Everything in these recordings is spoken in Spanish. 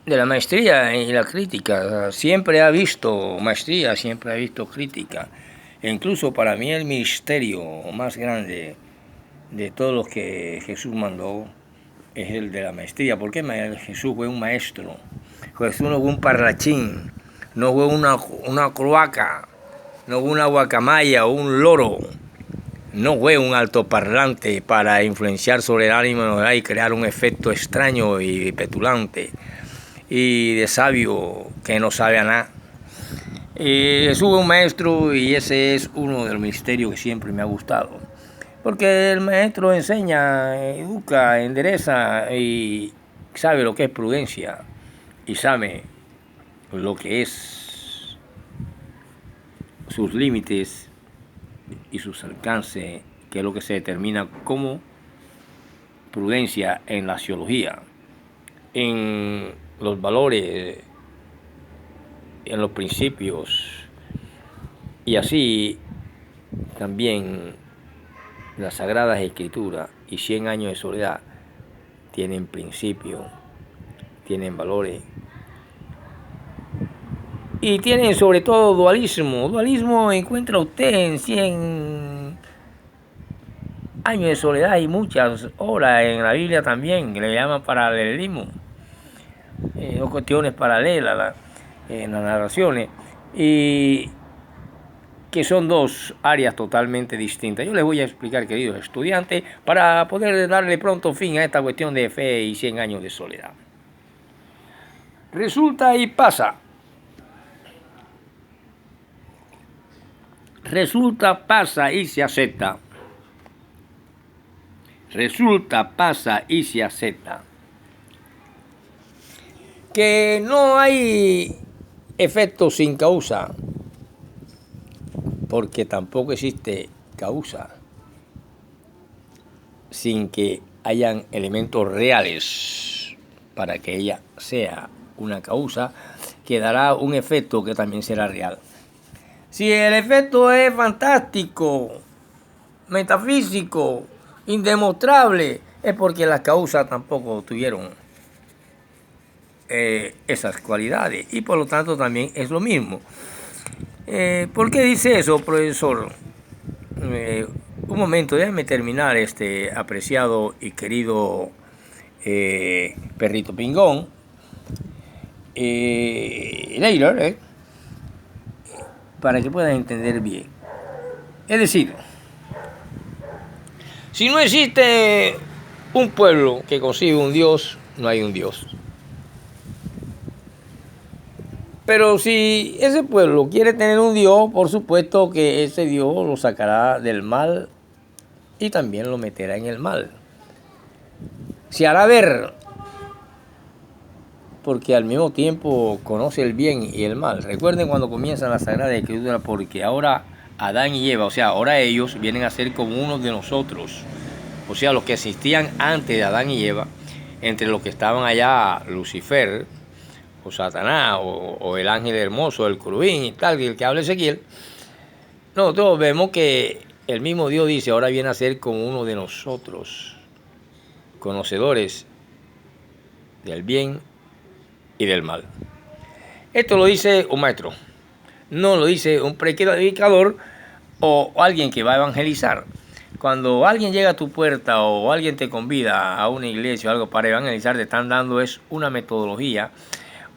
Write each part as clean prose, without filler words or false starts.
de la maestría y la crítica. Siempre ha visto maestría, siempre ha visto crítica. E incluso para mí el misterio más grande de todos los que Jesús mandó es el de la maestría. ¿Por qué Jesús fue un maestro? Jesús no fue un parrachín, no fue una cloaca, no fue una guacamaya o un loro. No fue un altoparlante para influenciar sobre el ánimo y crear un efecto extraño y petulante y de sabio que no sabe a nada. Jesús es un maestro y ese es uno de los misterios que siempre me ha gustado. Porque el maestro enseña, educa, endereza y sabe lo que es prudencia y sabe lo que es sus límites y sus alcances, que es lo que se determina como prudencia en la axiología, en los valores, en los principios, y así también las Sagradas Escrituras y 100 años de soledad tienen principios, tienen valores y tienen sobre todo dualismo. Dualismo encuentra usted en 100 años de soledad y muchas horas en la Biblia también, que le llaman paralelismo, o cuestiones paralelas en las narraciones, y que son dos áreas totalmente distintas. Yo les voy a explicar, queridos estudiantes, para poder darle pronto fin a esta cuestión de fe y 100 años de soledad. Resulta y pasa. Resulta, pasa y se acepta. Resulta, pasa y se acepta que no hay efecto sin causa, porque tampoco existe causa sin que hayan elementos reales para que ella sea una causa que dará un efecto que también será real. Si el efecto es fantástico, metafísico, indemostrable, es porque las causas tampoco tuvieron esas cualidades y por lo tanto también es lo mismo. ¿Por qué dice eso, profesor? Un momento, déjame terminar, apreciado y querido perrito pingón. Later, para que puedan entender bien. Es decir, si no existe un pueblo que consigue un Dios, no hay un Dios. Pero si ese pueblo quiere tener un Dios, por supuesto que ese Dios lo sacará del mal y también lo meterá en el mal. Se hará ver, porque al mismo tiempo conoce el bien y el mal. Recuerden cuando comienza la Sagrada Escritura, porque ahora Adán y Eva, o sea, ahora ellos vienen a ser como uno de nosotros. O sea, los que existían antes de Adán y Eva, entre los que estaban allá Lucifer, o Satanás, o el ángel hermoso, el querubín y tal, el que habla Ezequiel, nosotros vemos que el mismo Dios dice, ahora viene a ser como uno de nosotros, conocedores del bien y del mal. Esto lo dice un maestro, no lo dice un predicador o alguien que va a evangelizar. Cuando alguien llega a tu puerta o alguien te convida a una iglesia o algo para evangelizar, te están dando es una metodología,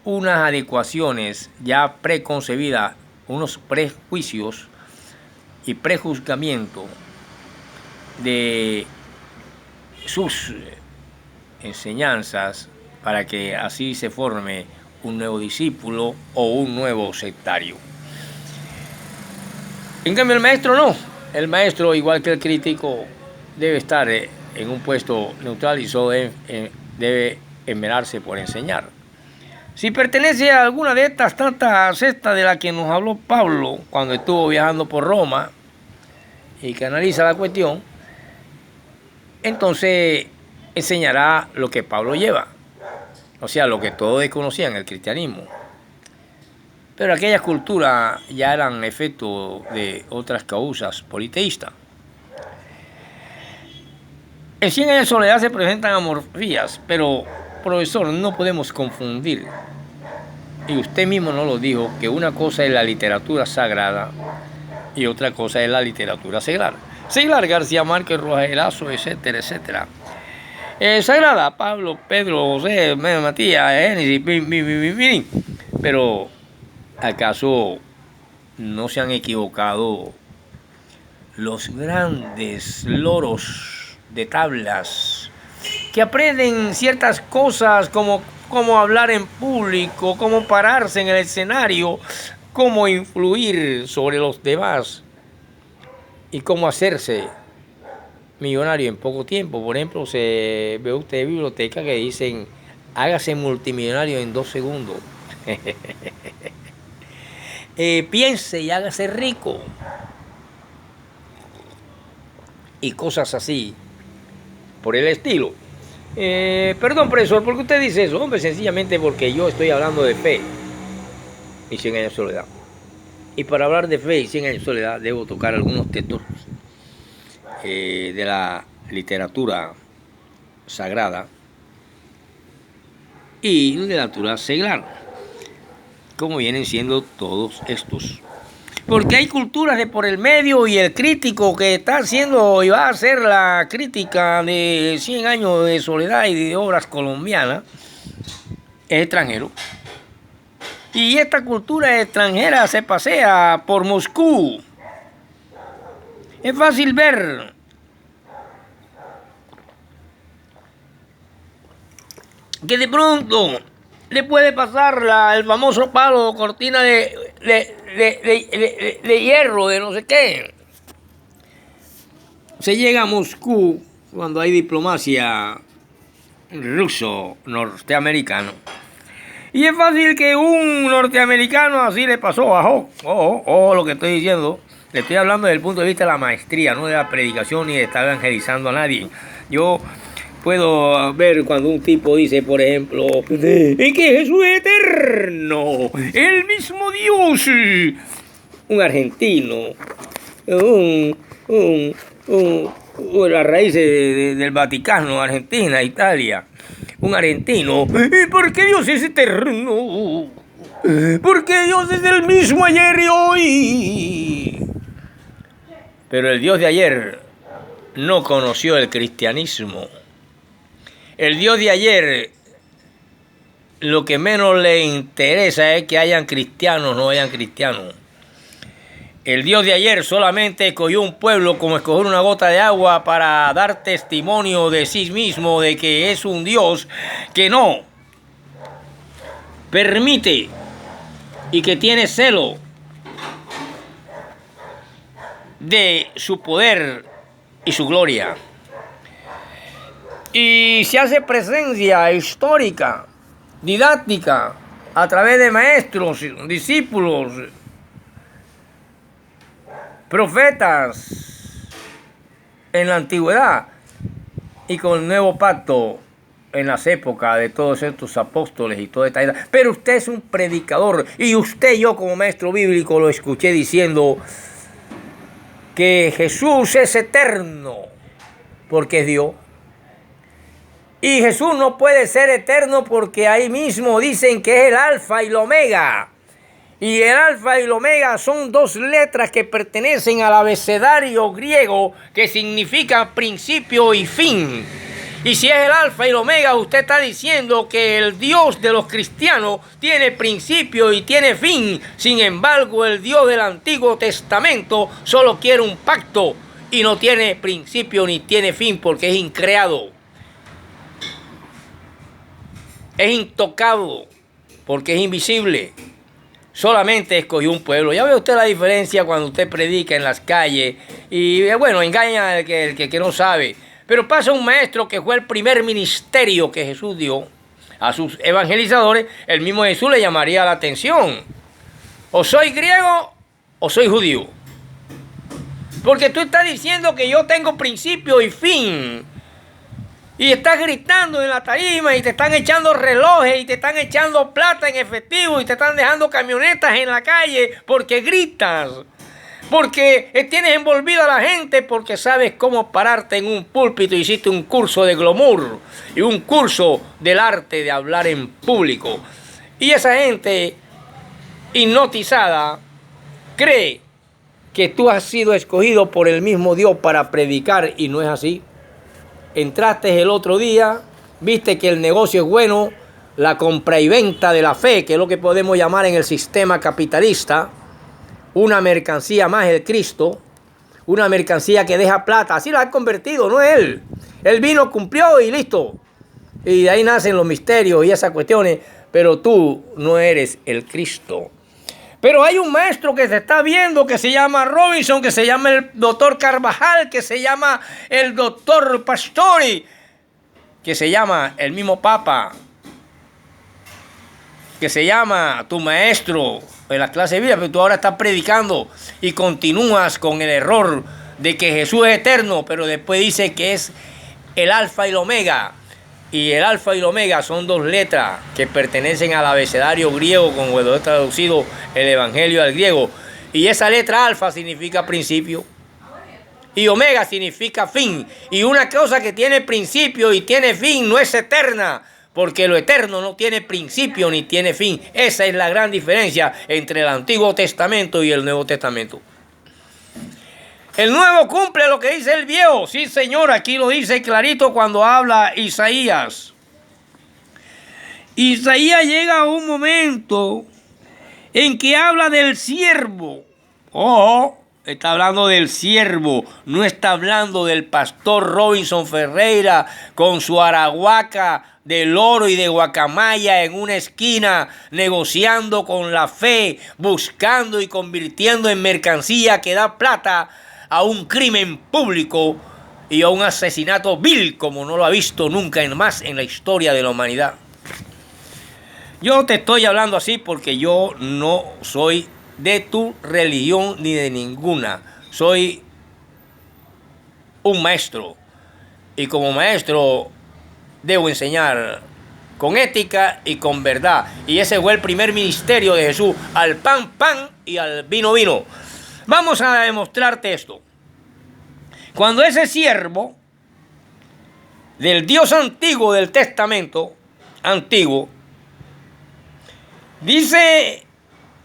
unas adecuaciones ya preconcebidas, unos prejuicios y prejuzgamiento de sus enseñanzas para que así se forme un nuevo discípulo o un nuevo sectario. En cambio el maestro no. El maestro, igual que el crítico, debe estar en un puesto neutral y solo debe esmerarse por enseñar. Si pertenece a alguna de estas tantas sectas de las que nos habló Pablo cuando estuvo viajando por Roma y que analiza la cuestión, entonces enseñará lo que Pablo lleva, o sea, lo que todos desconocían, el cristianismo. Pero aquellas culturas ya eran efecto de otras causas politeístas. En 100 años de soledad se presentan amorfías, pero profesor, no podemos confundir, y usted mismo nos lo dijo, que una cosa es la literatura sagrada y otra cosa es la literatura seglar. Seglar, García Márquez, Rojas Lazo, etcétera, etcétera. Sagrada, Pablo, Pedro, José, Matías, Génesis, pero ¿acaso no se han equivocado los grandes loros de tablas que aprenden ciertas cosas como cómo hablar en público, cómo pararse en el escenario, cómo influir sobre los demás y cómo hacerse millonario en poco tiempo? Por ejemplo, se ve usted bibliotecas que dicen hágase multimillonario en 2 segundos. Piense y hágase rico. Y cosas así, por el estilo. Perdón, profesor, ¿por qué usted dice eso? Hombre, sencillamente porque yo estoy hablando de fe y 100 años de soledad. Y para hablar de fe y 100 años de soledad debo tocar algunos textos de la literatura sagrada y literatura seglar, como vienen siendo todos estos. Porque hay culturas de por el medio y el crítico que está haciendo y va a hacer la crítica de 100 años de soledad y de obras colombianas es extranjero. Y esta cultura extranjera se pasea por Moscú. Es fácil ver que de pronto le puede pasar el famoso palo, cortina de hierro, de no sé qué. Se llega a Moscú cuando hay diplomacia ruso-norteamericano. Y es fácil que un norteamericano así le pasó ajo. Lo que estoy diciendo. Le estoy hablando desde el punto de vista de la maestría, no de la predicación ni de estar evangelizando a nadie. Yo puedo ver cuando un tipo dice, por ejemplo, que Jesús es eterno, el mismo Dios. Un argentino, las raíces del Vaticano, Argentina, Italia. Un argentino, porque Dios es eterno, porque Dios es el mismo ayer y hoy. Pero el Dios de ayer no conoció el cristianismo. El Dios de ayer, lo que menos le interesa es que hayan cristianos, no hayan cristianos. El Dios de ayer solamente escogió un pueblo como escoger una gota de agua para dar testimonio de sí mismo de que es un Dios que no permite y que tiene celo de su poder y su gloria. Y se hace presencia histórica, didáctica, a través de maestros, discípulos, profetas en la antigüedad y con el nuevo pacto en las épocas de todos estos apóstoles y toda esta edad. Pero usted es un predicador y usted, yo como maestro bíblico, lo escuché diciendo que Jesús es eterno porque es Dios. Y Jesús no puede ser eterno porque ahí mismo dicen que es el alfa y el omega. Y el alfa y el omega son 2 letras que pertenecen al abecedario griego que significa principio y fin. Y si es el alfa y el omega, usted está diciendo que el Dios de los cristianos tiene principio y tiene fin. Sin embargo, el Dios del Antiguo Testamento solo quiere un pacto y no tiene principio ni tiene fin porque es increado. Es intocado porque es invisible. Solamente escogió un pueblo. Ya ve usted la diferencia cuando usted predica en las calles y bueno, engaña al que no sabe. Pero pasa un maestro que fue el primer ministerio que Jesús dio a sus evangelizadores. El mismo Jesús le llamaría la atención. O soy griego o soy judío. Porque tú estás diciendo que yo tengo principio y fin. Y estás gritando en la tarima y te están echando relojes y te están echando plata en efectivo y te están dejando camionetas en la calle porque gritas. porque tienes envolvida a la gente, porque sabes cómo pararte en un púlpito. Hiciste un curso de glamour y un curso del arte de hablar en público. Y esa gente hipnotizada cree que tú has sido escogido por el mismo Dios para predicar, y no es así. Entraste el otro día, viste que el negocio es bueno, la compra y venta de la fe, que es lo que podemos llamar en el sistema capitalista, una mercancía más el Cristo, una mercancía que deja plata. Así lo ha convertido, no él. Él vino, cumplió y listo. Y de ahí nacen los misterios y esas cuestiones, pero tú no eres el Cristo. Pero hay un maestro que se está viendo, que se llama Robinson, que se llama el doctor Carvajal, que se llama el doctor Pastori, que se llama el mismo Papa, que se llama tu maestro en la clase de vida, pero tú ahora estás predicando y continúas con el error de que Jesús es eterno, pero después dice que es el alfa y el omega. Y el alfa y el omega son dos letras que pertenecen al abecedario griego, como lo he traducido el evangelio al griego. Y esa letra alfa significa principio y omega significa fin. Y una cosa que tiene principio y tiene fin no es eterna, porque lo eterno no tiene principio ni tiene fin. Esa es la gran diferencia entre el Antiguo Testamento y el Nuevo Testamento. El Nuevo cumple lo que dice el Viejo. Sí, Señor, aquí lo dice clarito cuando habla Isaías. Isaías llega a un momento en que habla del siervo. Ojo, está hablando del siervo, no está hablando del pastor Robinson Ferreira con su arahuaca de loro y de guacamaya en una esquina, negociando con la fe, buscando y convirtiendo en mercancía que da plata a un crimen público y a un asesinato vil como no lo ha visto nunca más en la historia de la humanidad. Yo te estoy hablando así porque yo no soy de tu religión ni de ninguna. Soy un maestro y como maestro debo enseñar con ética y con verdad. Y ese fue el primer ministerio de Jesús: al pan, pan, y al vino, vino. Vamos a demostrarte esto. Cuando ese siervo del Dios antiguo del Testamento antiguo, dice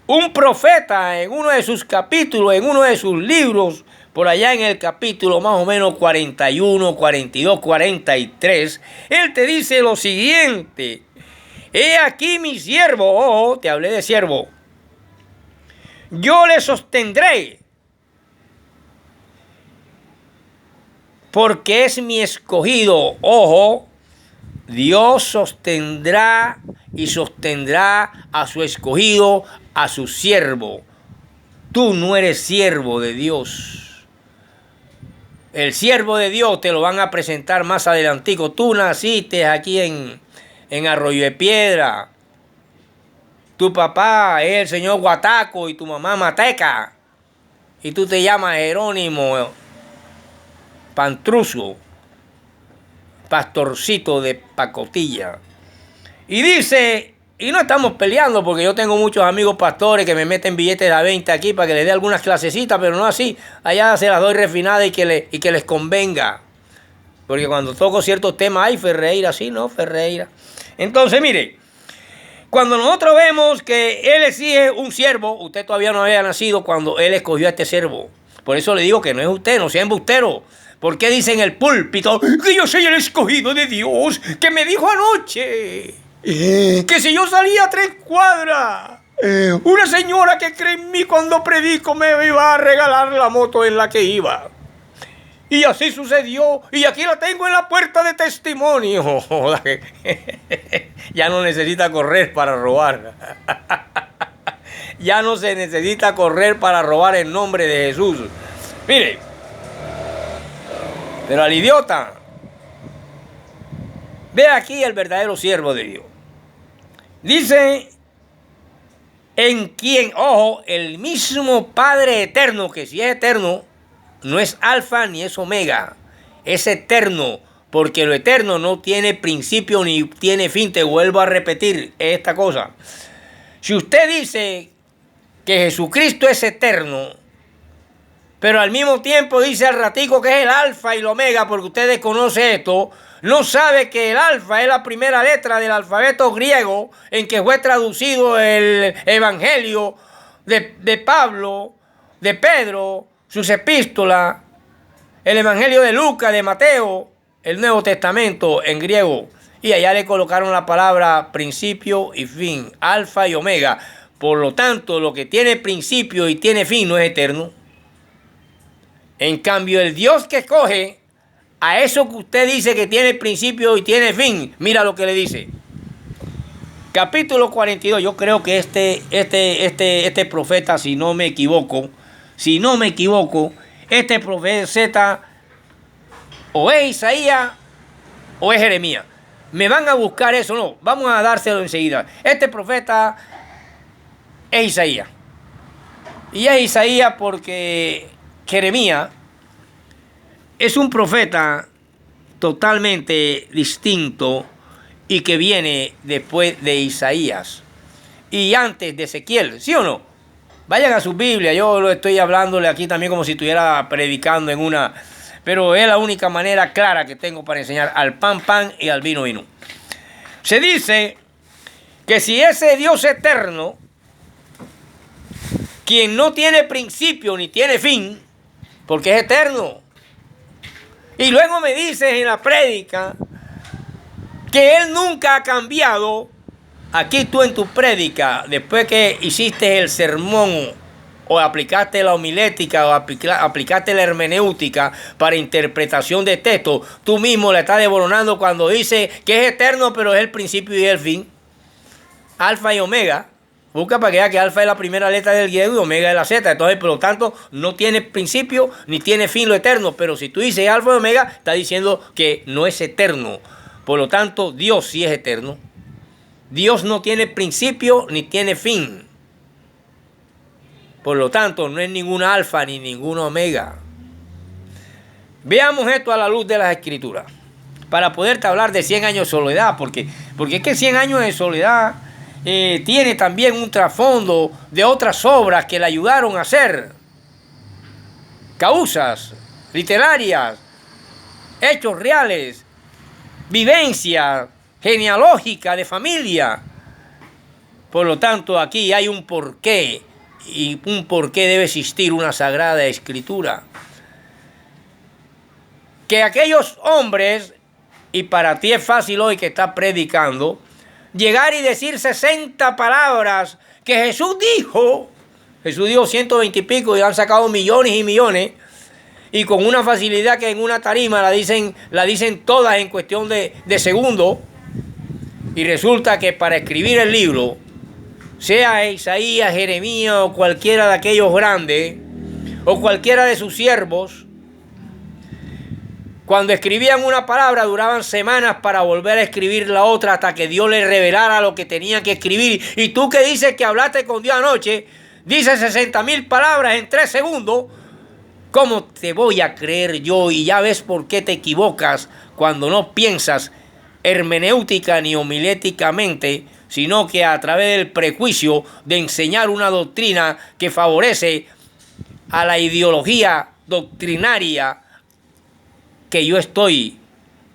un profeta en uno de sus capítulos, en uno de sus libros, por allá en el capítulo más o menos 41, 42, 43, él te dice lo siguiente: he aquí mi siervo, oh, te hablé de siervo, yo le sostendré, porque es mi escogido. Ojo, Dios sostendrá y sostendrá a su escogido, a su siervo. Tú no eres siervo de Dios. El siervo de Dios te lo van a presentar más adelantico. Tú naciste aquí en Arroyo de Piedra. Tu papá es el señor Guataco y tu mamá Mateca. Y tú te llamas Jerónimo Pantruso, pastorcito de pacotilla. Y dice, y no estamos peleando porque yo tengo muchos amigos pastores que me meten billetes de a 20 aquí para que les dé algunas clasecitas, pero no así. Allá se las doy refinadas y que les convenga. Porque cuando toco ciertos temas, ay, Ferreira, sí, no, Ferreira. Entonces, mire, cuando nosotros vemos que él exige un siervo, usted todavía no había nacido cuando él escogió a este siervo. Por eso le digo que no es usted, no sea embustero. ¿Por qué dice en el púlpito que yo soy el escogido de Dios? Que me dijo anoche que si yo salía a 3 cuadras, una señora que cree en mí cuando predico me iba a regalar la moto en la que iba. Y así sucedió. Y aquí la tengo en la puerta de testimonio. Ya no necesita correr para robar. Ya no se necesita correr para robar en nombre de Jesús. Mire. Pero al idiota, ve aquí el verdadero siervo de Dios. Dice, en quien, ojo, el mismo Padre eterno, que si es eterno, no es alfa ni es omega, es eterno, porque lo eterno no tiene principio ni tiene fin. Te vuelvo a repetir esta cosa. Si usted dice que Jesucristo es eterno, pero al mismo tiempo dice al ratico que es el alfa y el omega, porque usted desconoce esto, no sabe que el alfa es la primera letra del alfabeto griego en que fue traducido el evangelio de Pablo, de Pedro, sus epístolas, el evangelio de Lucas, de Mateo, el Nuevo Testamento en griego. Y allá le colocaron la palabra principio y fin, alfa y omega. Por lo tanto, lo que tiene principio y tiene fin no es eterno. En cambio, el Dios que escoge a eso que usted dice que tiene principio y tiene fin, mira lo que le dice. Capítulo 42, yo creo que este profeta, si no me equivoco, este profeta o es Isaías o es Jeremías. Me van a buscar eso, no, vamos a dárselo enseguida. Este profeta es Isaías. Y es Isaías porque Jeremías es un profeta totalmente distinto y que viene después de Isaías y antes de Ezequiel, ¿sí o no? Vayan a su Biblia, yo lo estoy hablándole aquí también como si estuviera predicando en una... Pero es la única manera clara que tengo para enseñar al pan, pan y al vino, vino. Se dice que si ese Dios eterno, quien no tiene principio ni tiene fin, porque es eterno, y luego me dices en la prédica que Él nunca ha cambiado, aquí tú en tu prédica, después que hiciste el sermón, o aplicaste la homilética, o aplicaste la hermenéutica para interpretación de texto, tú mismo le estás desboronando cuando dice que es eterno, pero es el principio y el fin. Alfa y omega. Busca para que vea que alfa es la primera letra del griego y omega es la Z. Entonces, por lo tanto, no tiene principio ni tiene fin lo eterno. Pero si tú dices alfa y omega, está diciendo que no es eterno. Por lo tanto, Dios sí es eterno. Dios no tiene principio ni tiene fin. Por lo tanto, no es ninguna alfa ni ninguna omega. Veamos esto a la luz de las Escrituras. Para poderte hablar de 100 años de soledad. Porque es que 100 años de soledad tiene también un trasfondo de otras obras que le ayudaron a hacer. Causas literarias, hechos reales, vivencia genealógica de familia. Por lo tanto, aquí hay un porqué. Y un por qué debe existir una sagrada escritura. Que aquellos hombres, y para ti es fácil hoy que estás predicando, llegar y decir 60 palabras que Jesús dijo 120 y pico y han sacado millones y millones, y con una facilidad que en una tarima la dicen todas en cuestión de segundos, y resulta que para escribir el libro, sea Isaías, Jeremías o cualquiera de aquellos grandes, o cualquiera de sus siervos, cuando escribían una palabra duraban semanas para volver a escribir la otra hasta que Dios les revelara lo que tenían que escribir. Y tú que dices que hablaste con Dios anoche, dices 60,000 palabras en 3 segundos, ¿cómo te voy a creer yo? Y ya ves por qué te equivocas cuando no piensas hermenéutica ni homiléticamente, sino que a través del prejuicio de enseñar una doctrina que favorece a la ideología doctrinaria que yo estoy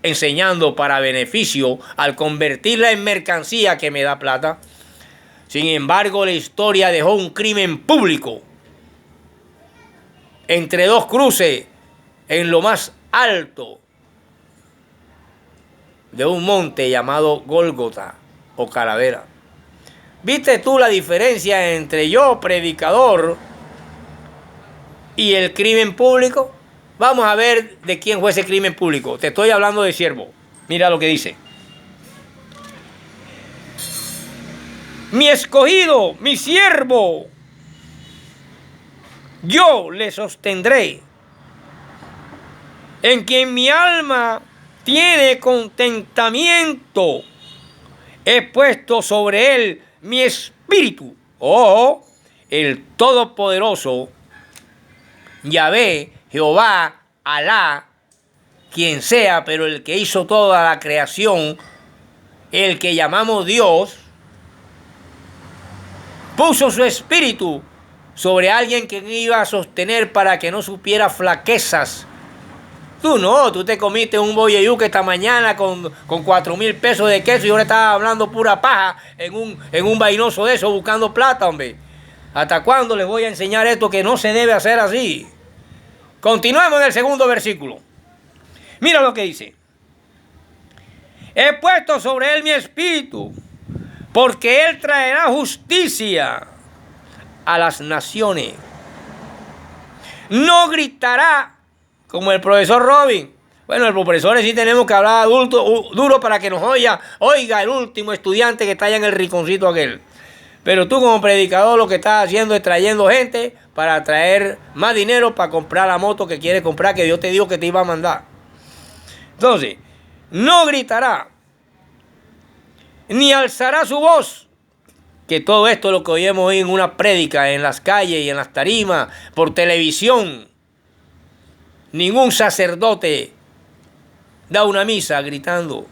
enseñando para beneficio al convertirla en mercancía que me da plata. Sin embargo, la historia dejó un crimen público entre 2 cruces en lo más alto de un monte llamado Gólgota o Calavera. ¿Viste tú la diferencia entre yo, predicador, y el crimen público? Vamos a ver de quién fue ese crimen público. Te estoy hablando de siervo. Mira lo que dice. Mi escogido, mi siervo, yo le sostendré, en quien mi alma tiene contentamiento. He puesto sobre él mi espíritu. Oh, el Todopoderoso, Yahvé, Jehová, Alá, quien sea, pero el que hizo toda la creación, el que llamamos Dios, puso su espíritu sobre alguien que iba a sostener para que no supiera flaquezas. Tú no, tú te comiste un bolleyuque esta mañana con 4,000 pesos de queso y ahora estás hablando pura paja en un vainoso de eso buscando plata, hombre. ¿Hasta cuándo les voy a enseñar esto que no se debe hacer así? Continuemos en el segundo versículo. Mira lo que dice. He puesto sobre él mi espíritu, porque él traerá justicia a las naciones. No gritará como el profesor Robin. Bueno, los profesores sí tenemos que hablar duro para que nos oiga el último estudiante que está allá en el rinconcito aquel. Pero tú como predicador lo que estás haciendo es trayendo gente para traer más dinero para comprar la moto que quieres comprar, que Dios te dijo que te iba a mandar. Entonces, no gritará, ni alzará su voz. Que todo esto es lo que oímos hoy en una prédica, en las calles y en las tarimas, por televisión. Ningún sacerdote da una misa gritando.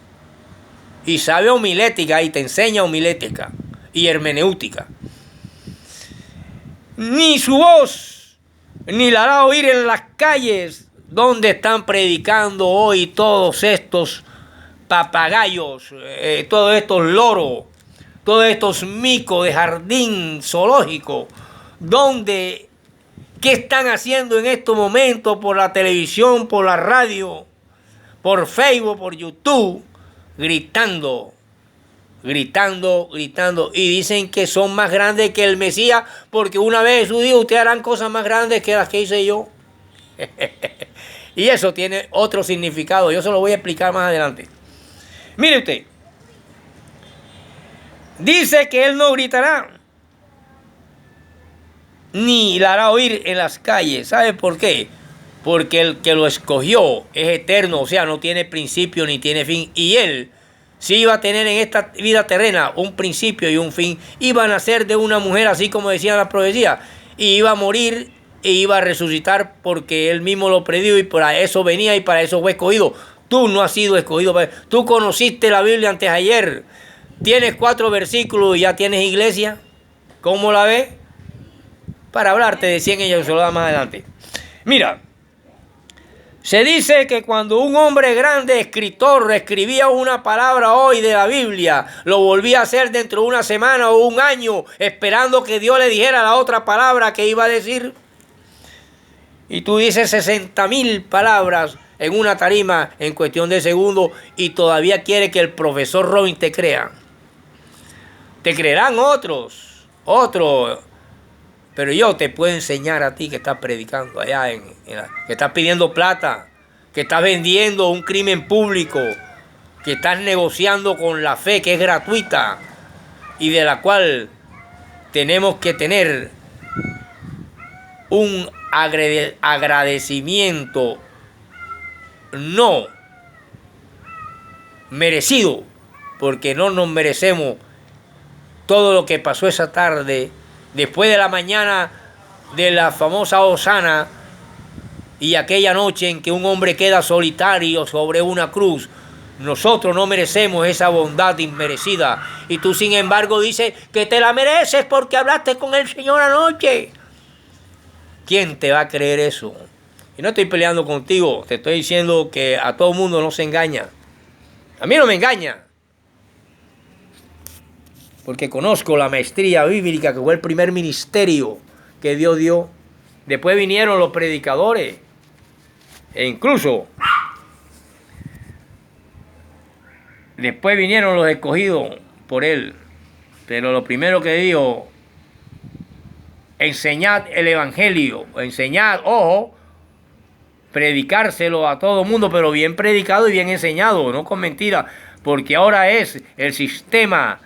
Y sabe homilética y te enseña homilética y hermenéutica. Ni su voz, ni la hará oír en las calles donde están predicando hoy todos estos papagayos, todos estos loros, todos estos micos de jardín zoológico, donde, ¿qué están haciendo en estos momentos por la televisión, por la radio, por Facebook, por YouTube? Gritando, y dicen que son más grandes que el Mesías, porque una vez Jesús dijo, ustedes harán cosas más grandes que las que hice yo. Y eso tiene otro significado, yo se lo voy a explicar más adelante. Mire usted, dice que él no gritará, ni la hará oír en las calles. ¿Sabe por qué? Porque el que lo escogió es eterno, o sea, no tiene principio ni tiene fin. Y él sí iba a tener en esta vida terrena un principio y un fin. Iba a nacer de una mujer, así como decía la profecía, y iba a morir e iba a resucitar porque él mismo lo predijo y para eso venía y para eso fue escogido. Tú no has sido escogido. Tú conociste la Biblia antes ayer. Tienes 4 versículos y ya tienes iglesia. ¿Cómo la ves? Para hablarte de 100 ella se lo da más adelante. Mira, se dice que cuando un hombre grande, escritor, escribía una palabra hoy de la Biblia, lo volvía a hacer dentro de una semana o un año, esperando que Dios le dijera la otra palabra que iba a decir. Y tú dices 60,000 palabras en una tarima en cuestión de segundos y todavía quiere que el profesor Robin te crea. Te creerán otros, pero yo te puedo enseñar a ti que estás predicando allá, que estás pidiendo plata, que estás vendiendo un crimen público, que estás negociando con la fe que es gratuita y de la cual tenemos que tener un agradecimiento no merecido, porque no nos merecemos todo lo que pasó esa tarde, después de la mañana de la famosa Hosana y aquella noche en que un hombre queda solitario sobre una cruz. Nosotros no merecemos esa bondad inmerecida. Y tú, sin embargo, dices que te la mereces porque hablaste con el Señor anoche. ¿Quién te va a creer eso? Y no estoy peleando contigo, te estoy diciendo que a todo mundo no se engaña. A mí no me engaña. Porque conozco la maestría bíblica, que fue el primer ministerio que Dios dio. Después vinieron los predicadores. E incluso después vinieron los escogidos por él. Pero lo primero que dijo, enseñad el evangelio. Enseñad, ojo, predicárselo a todo mundo, pero bien predicado y bien enseñado, no con mentiras. Porque ahora es el sistema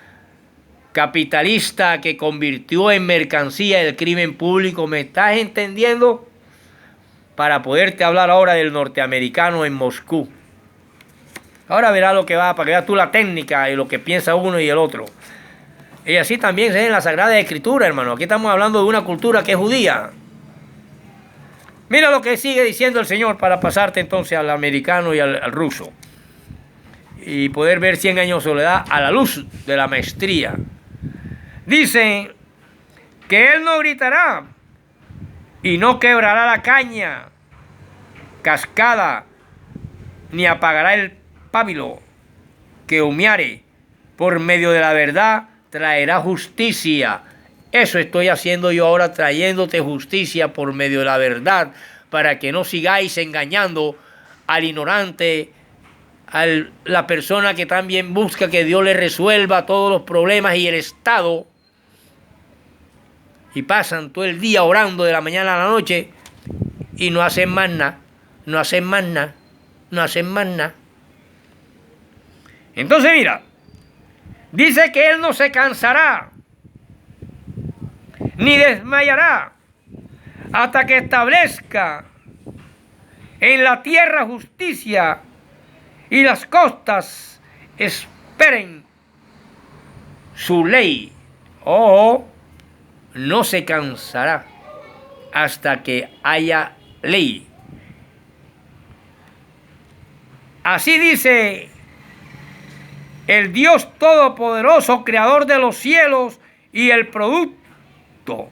capitalista que convirtió en mercancía el crimen público. ¿Me estás entendiendo? Para poderte hablar ahora del norteamericano en Moscú. Ahora verás lo que va, para que veas tú la técnica y lo que piensa uno y el otro. Y así también es en la Sagrada Escritura, hermano. Aquí estamos hablando de una cultura que es judía. Mira lo que sigue diciendo el Señor para pasarte entonces al americano y al ruso. Y poder ver 100 años de soledad a la luz de la maestría. Dice que él no gritará, y no quebrará la caña cascada, ni apagará el pábilo que humeare. Por medio de la verdad traerá justicia. Eso estoy haciendo yo ahora, trayéndote justicia por medio de la verdad, para que no sigáis engañando al ignorante, a la persona que también busca que Dios le resuelva todos los problemas y el estado, y pasan todo el día orando de la mañana a la noche y no hacen más nada, no hacen más nada, no hacen más nada. Entonces mira, dice que Él no se cansará ni desmayará hasta que establezca en la tierra justicia y las costas esperen su ley. Oh, no se cansará hasta que haya ley. Así dice el Dios Todopoderoso, creador de los cielos y el producto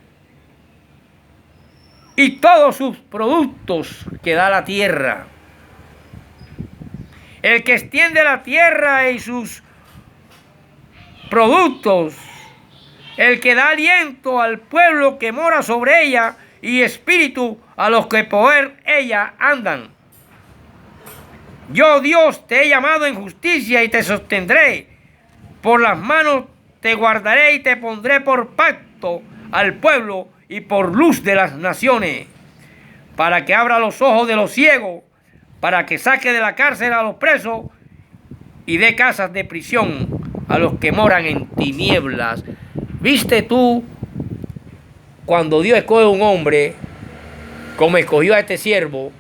y todos sus productos que da la tierra. El que extiende la tierra y sus productos, el que da aliento al pueblo que mora sobre ella y espíritu a los que por ella andan. Yo, Dios, te he llamado en justicia y te sostendré. Por las manos te guardaré y te pondré por pacto al pueblo y por luz de las naciones, para que abra los ojos de los ciegos, para que saque de la cárcel a los presos y dé casas de prisión a los que moran en tinieblas. ¿Viste tú cuando Dios escoge a un hombre, como escogió a este siervo,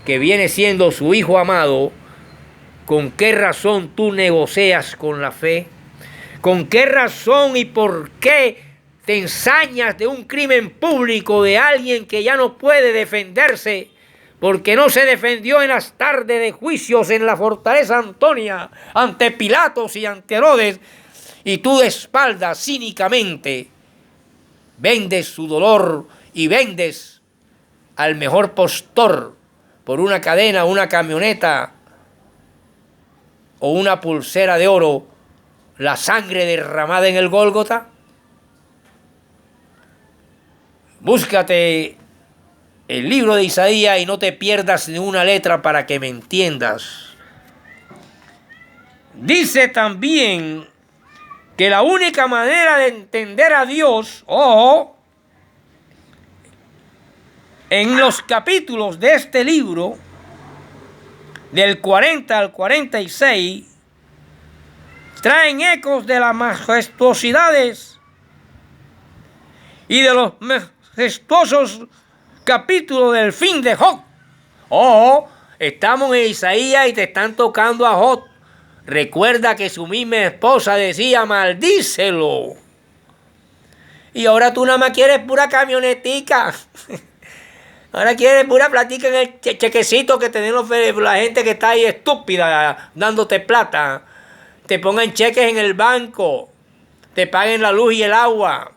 que viene siendo su hijo amado? ¿Con qué razón tú negocias con la fe? ¿Con qué razón y por qué te ensañas de un crimen público de alguien que ya no puede defenderse porque no se defendió en las tardes de juicios en la fortaleza Antonia ante Pilatos y ante Herodes, y tú de espaldas cínicamente vendes su dolor y vendes al mejor postor por una cadena, una camioneta o una pulsera de oro, la sangre derramada en el Gólgota? Búscate el libro de Isaías y no te pierdas ni una letra para que me entiendas. Dice también que la única manera de entender a Dios, en los capítulos de este libro, del 40 al 46, traen ecos de las majestuosidades y de los majestuosos capítulos del fin de Job. Estamos en Isaías y te están tocando a Job. Recuerda que su misma esposa decía, maldícelo. Y ahora tú nada más quieres pura camionetica. Ahora quieres pura platica en el chequecito que tenemos la gente que está ahí estúpida dándote plata. Te pongan cheques en el banco, te paguen la luz y el agua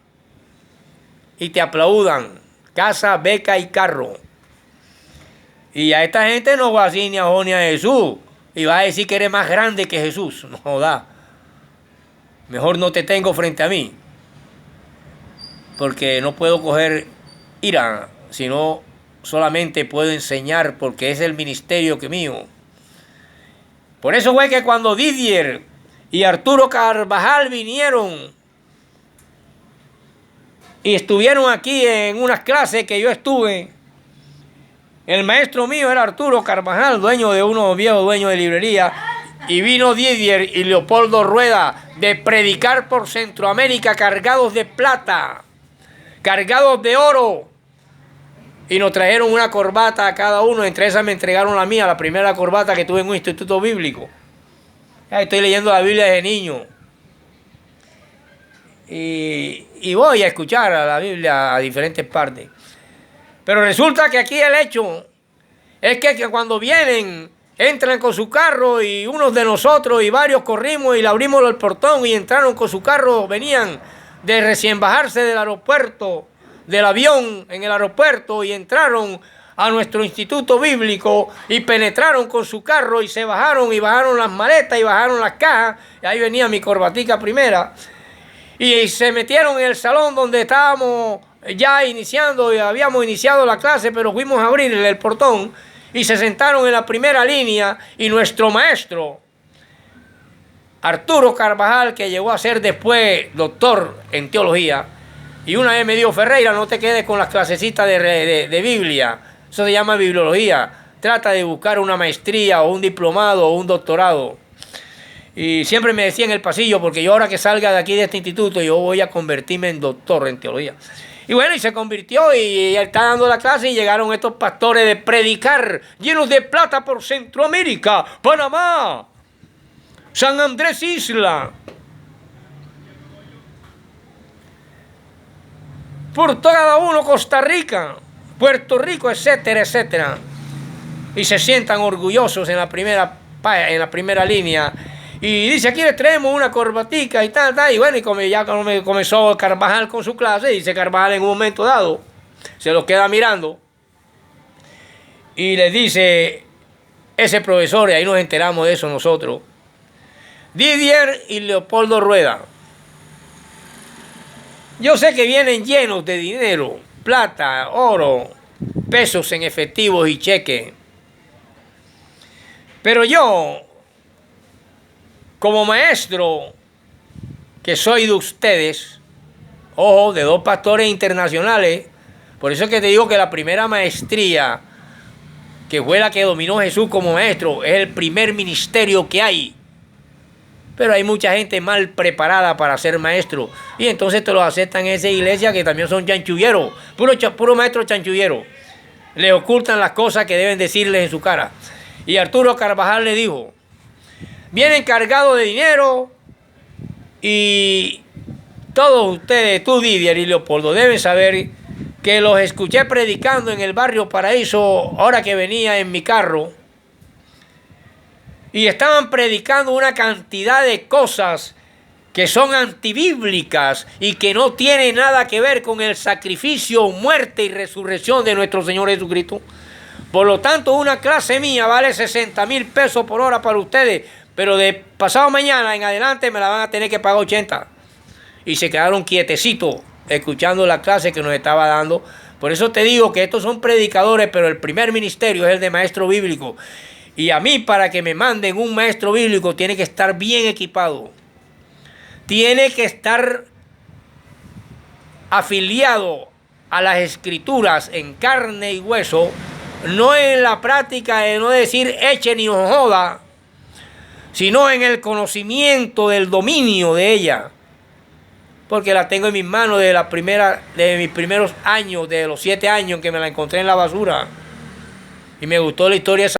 y te aplaudan. Casa, beca y carro. Y a esta gente no va así ni a Job ni a Jesús. Y vas a decir que eres más grande que Jesús. No joda. Mejor no te tengo frente a mí. Porque no puedo coger ira, sino solamente puedo enseñar, porque es el ministerio que mío. Por eso fue que cuando Didier y Arturo Carvajal vinieron y estuvieron aquí en unas clases que yo estuve, el maestro mío era Arturo Carvajal, dueño de unos viejos dueños de librería, y vino Didier y Leopoldo Rueda de predicar por Centroamérica cargados de plata, cargados de oro, y nos trajeron una corbata a cada uno. Entre esas me entregaron la mía, la primera corbata que tuve en un instituto bíblico. Estoy leyendo la Biblia de niño y voy a escuchar a la Biblia a diferentes partes. Pero resulta que aquí el hecho es que cuando vienen, entran con su carro, y unos de nosotros y varios corrimos y le abrimos el portón y entraron con su carro. Venían de recién bajarse del aeropuerto del avión en el aeropuerto y entraron a nuestro instituto bíblico y penetraron con su carro y se bajaron y bajaron las maletas y bajaron las cajas. Y ahí venía mi corbatica primera. Y se metieron en el salón donde estábamos ya iniciando y habíamos iniciado la clase, pero fuimos a abrirle el portón y se sentaron en la primera línea y nuestro maestro, Arturo Carvajal, que llegó a ser después doctor en teología, y una vez me dijo: Ferreira, no te quedes con las clasecitas de Biblia, eso se llama bibliología, trata de buscar una maestría o un diplomado o un doctorado. Y siempre me decía en el pasillo, porque yo ahora que salga de aquí de este instituto, yo voy a convertirme en doctor en teología. Y bueno, y se convirtió y él está dando la clase y llegaron estos pastores de predicar llenos de plata por Centroamérica, Panamá, San Andrés Isla, por cada uno, Costa Rica, Puerto Rico, etcétera, etcétera. Y se sientan orgullosos en la primera línea. Y dice: aquí les traemos una corbatica y tal. Y bueno, y comenzó Carvajal con su clase. Dice Carvajal en un momento dado, se los queda mirando y les dice ese profesor, y ahí nos enteramos de eso nosotros: Didier y Leopoldo Rueda, yo sé que vienen llenos de dinero, plata, oro, pesos en efectivos y cheques, pero yo, como maestro que soy de ustedes, ojo, de dos pastores internacionales, por eso es que te digo que la primera maestría, que fue la que dominó Jesús como maestro, es el primer ministerio que hay. Pero hay mucha gente mal preparada para ser maestro, y entonces te los aceptan en esa iglesia, que también son chanchulleros, puro maestro chanchullero. Le ocultan las cosas que deben decirles en su cara. Y Arturo Carvajal le dijo: vienen cargados de dinero, y todos ustedes, tú, Didier y Leopoldo, deben saber que los escuché predicando en el barrio Paraíso ahora que venía en mi carro, y estaban predicando una cantidad de cosas que son antibíblicas y que no tienen nada que ver con el sacrificio, muerte y resurrección de nuestro Señor Jesucristo. Por lo tanto, una clase mía vale 60,000 pesos por hora para ustedes, pero de pasado mañana en adelante me la van a tener que pagar 80. Y se quedaron quietecitos escuchando la clase que nos estaba dando. Por eso te digo que estos son predicadores, pero el primer ministerio es el de maestro bíblico. Y a mí, para que me manden un maestro bíblico, tiene que estar bien equipado. Tiene que estar afiliado a las escrituras en carne y hueso, no en la práctica de no decir eche ni joda, sino en el conocimiento del dominio de ella. Porque la tengo en mis manos de mis primeros años, de los 7 años que me la encontré en la basura. Y me gustó la historia esa.